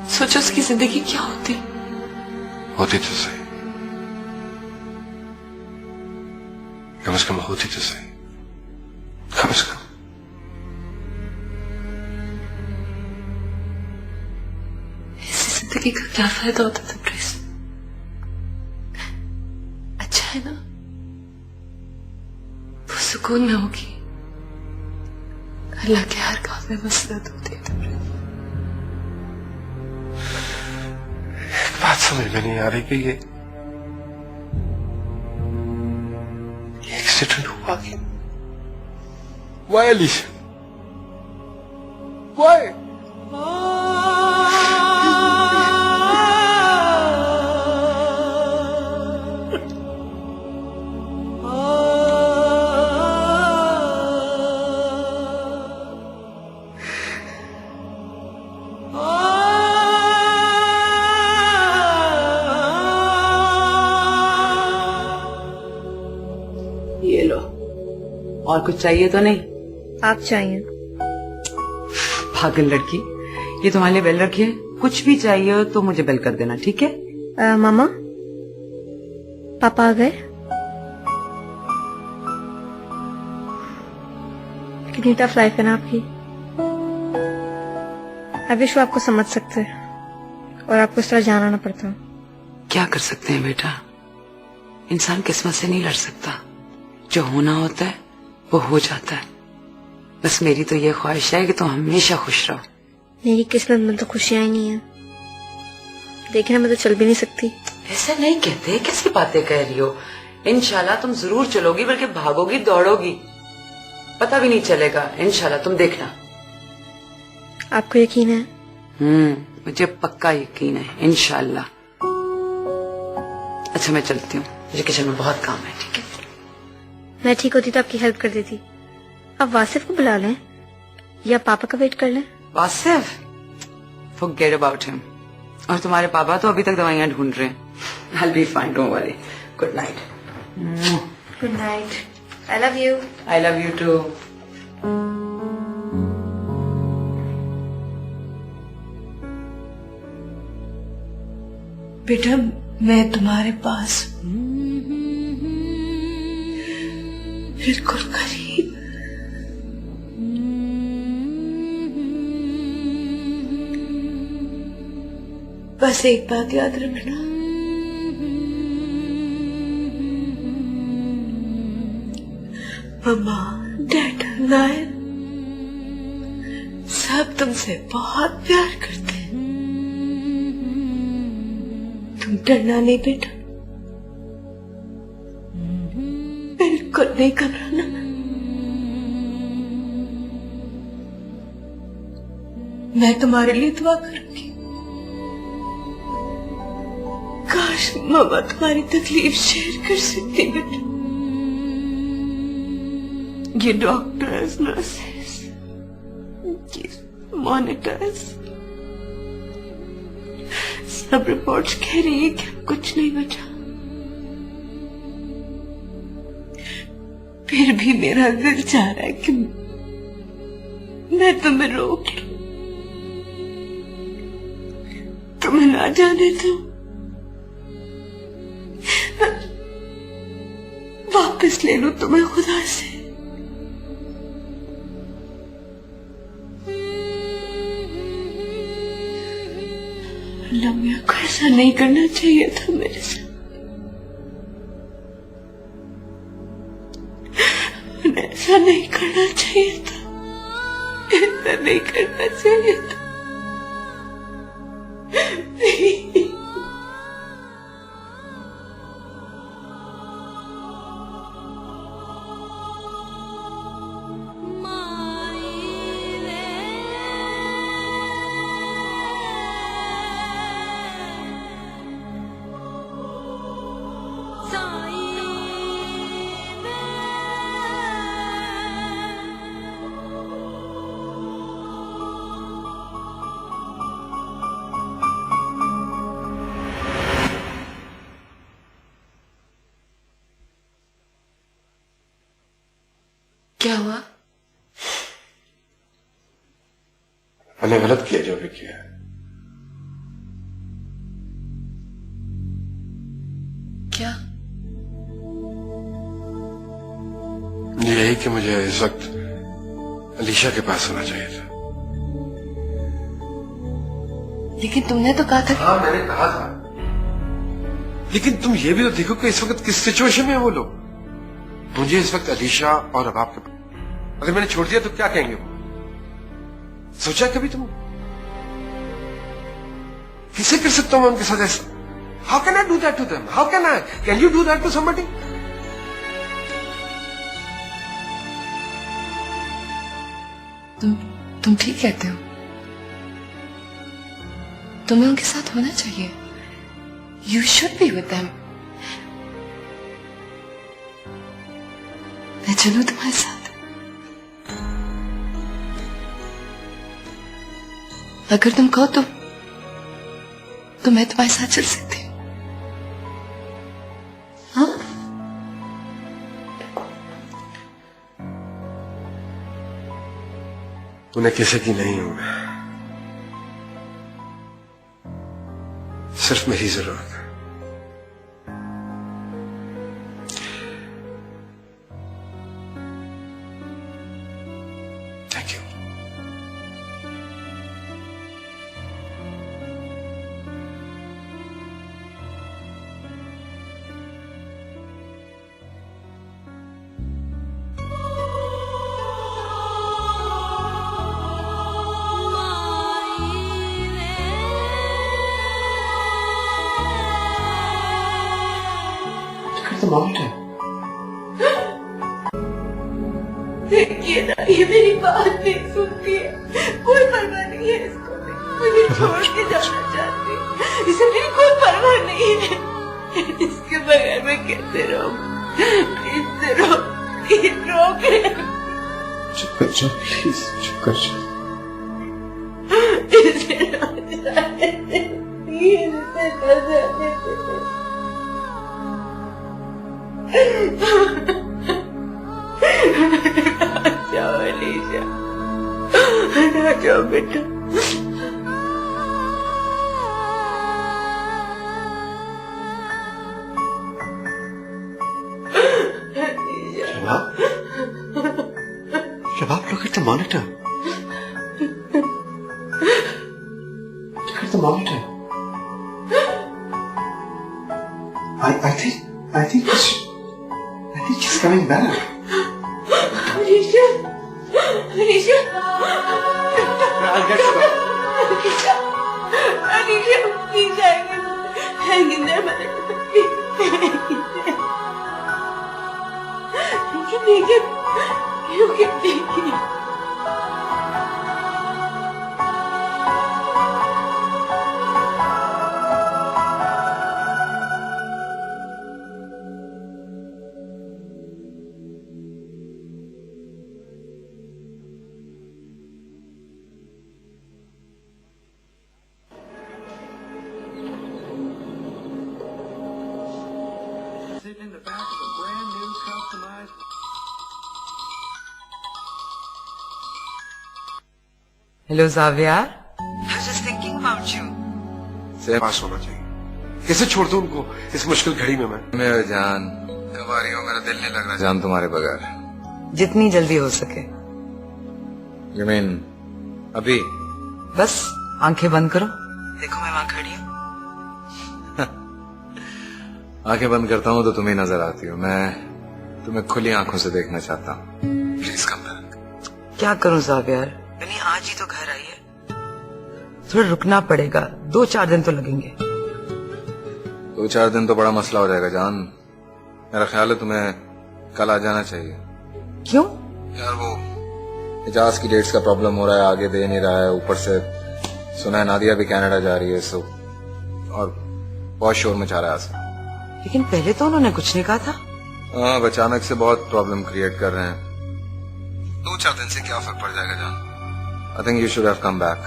सोचो उसकी जिंदगी क्या होती तो सही, कम से कम होती तो सही, कम से कम। ऐसी जिंदगी का क्या फायदा होता था प्रेस? अच्छा है ना, वो सुकून में होगी। अल्लाह के हर काम में मसरत होती है। एक बात समझ में नहीं आ रही कि ये एक्सीडेंट हुआ क्यों? Why, Alicia? Why? ये लो, और कुछ चाहिए तो नहीं? आप चाहिए? पागल लड़की, ये तुम्हारे लिए बेल रखी है, कुछ भी चाहिए हो तो मुझे बेल कर देना, ठीक है? मामा, पापा आ गए? कितनी टफ लाइफ है ना आपकी। आई विश वो आपको समझ सकते और आपको इस तरह जाना ना पड़ता। क्या कर सकते हैं बेटा, इंसान किस्मत से नहीं लड़ सकता, जो होना होता है वो हो जाता है। बस मेरी तो ये ख्वाहिश है कि तुम हमेशा खुश रहो। मेरी किस्मत में तो खुशियां ही नहीं है, देखने में तो चल भी नहीं सकती। ऐसा नहीं कहते, कैसी बातें कह रही हो? इंशाल्लाह तुम जरूर चलोगी, बल्कि भागोगी दौड़ोगी, पता भी नहीं चलेगा। इंशाल्लाह तुम देखना। आपको यकीन है? मुझे पक्का यकीन है, इंशाल्लाह। अच्छा मैं चलती हूँ, मुझे किचन में बहुत काम है। ठीक है, मैं ठीक होती तो आपकी हेल्प कर देती। आप वासिफ को बुला लें या पापा का वेट कर लें। Wasif, forget about him। और तुम्हारे पापा तो अभी तक दवाइयां ढूंढ रहे हैं। I'll be fine, don't worry। Good night। Good night. I love you। I love you too। बेटा मैं तुम्हारे पास बिल्कुल करीब। बस एक बात याद रखना, मम्मा डैडा नायन सब तुमसे बहुत प्यार करते हैं। तुम डरना नहीं बेटा, बिल्कुल नहीं घबराना। मैं तुम्हारे लिए दुआ करूंगी। काश मामा तुम्हारी तकलीफ शेयर कर सकती बेटा। ये डॉक्टर्स, नर्सेस, ये मॉनिटर्स सब रिपोर्ट्स कह रही है कि कुछ नहीं बचा, फिर भी मेरा दिल चाह रहा है कि मैं तुम्हें रोक लूं, तुम्हें ना जाने दो, वापस ले लूं तुम्हें खुदा से। लम्या को ऐसा नहीं करना चाहिए था मेरे साथ, उन्हें ऐसा नहीं करना चाहिए था, ऐसा नहीं करना चाहिए था। क्या हुआ? मैंने गलत किया जो भी किया। क्या? यही कि मुझे इस वक्त अलीशा के पास होना चाहिए था। लेकिन तुमने तो कहा था। हाँ, मैंने कहा था, लेकिन तुम ये भी तो देखो कि इस वक्त किस सिचुएशन में है वो लोग। मुझे इस वक्त अलीशा और अबाब के, अगर मैंने छोड़ दिया तो क्या कहेंगे वो? सोचा कभी तुम कैसे कर सकता हूं मैं उनके साथ ऐसा? How can I do that to them? How can you do that to somebody? तुम ठीक कहते हो। तुम्हें उनके साथ होना चाहिए। You should be with them. मैं चलूं तुम्हारे साथ? अगर तुम कहो तो मैं तुम्हारे साथ चल सकती हूँ। हाँ? उन्हें किसी की नहीं हूं मैं, सिर्फ मेरी जरूरत है। Thank you. देखिए ना, ये मेरी बात नहीं सुनती है। कोई परवाह नहीं है इसको। मुझे छोड़ के जाना चाहती है। इसे मेरी कोई परवाह नहीं है। इसके बगैर मैं कैसे रहूं? इससे रोक रहे। चुप कर जाओ प्लीज, चुप कर जाओ। इसे जाने दे। जाओ अलीशा, ना जाओ बेटा। Shabab, look at the monitor. Look at the monitor. I think she's coming back. Alisha, Alisha, I'll get her back. Alisha, please hang in there, mother. Take it. You can take it. Sitting in the back of a brand new customized. Hello Zaviyar, I was just thinking about you. से पास होना चाहिए। कैसे छोड़ दूं उनको इस मुश्किल घड़ी में मैं? मेरे जान, कब आ रही हो? मेरा दिल नहीं लग रहा जान तुम्हारे बगैर। जितनी जल्दी हो सके। You mean अभी? बस आंखें बंद करो, देखो मैं वहां खड़ी हूँ। आंखें बंद करता हूँ तो तुम ही नजर आती हो। मैं तुम्हें खुली आंखों से देखना चाहता हूँ। Please come back. क्या करूं जावियार, बनी आज ही तो घर आई है। थोड़ा रुकना पड़ेगा, 2-4 दिन तो लगेंगे। 2-4 दिन तो बड़ा मसला हो जाएगा जान। मेरा ख्याल है तुम्हें कल आ जाना चाहिए। क्यों? यार वो इजाज की डेट्स का प्रॉब्लम हो रहा है, आगे दे नहीं रहा है। ऊपर से सुना है नादिया भी कनाडा जा रही है, सो और बहुत शोर मचा रहा है आसपास। लेकिन पहले तो उन्होंने कुछ नहीं कहा था। हाँ, अचानक से बहुत प्रॉब्लम क्रिएट कर रहे हैं। 2-4 दिन से क्या फर्क पड़ जाएगा जान। I think you should have come back.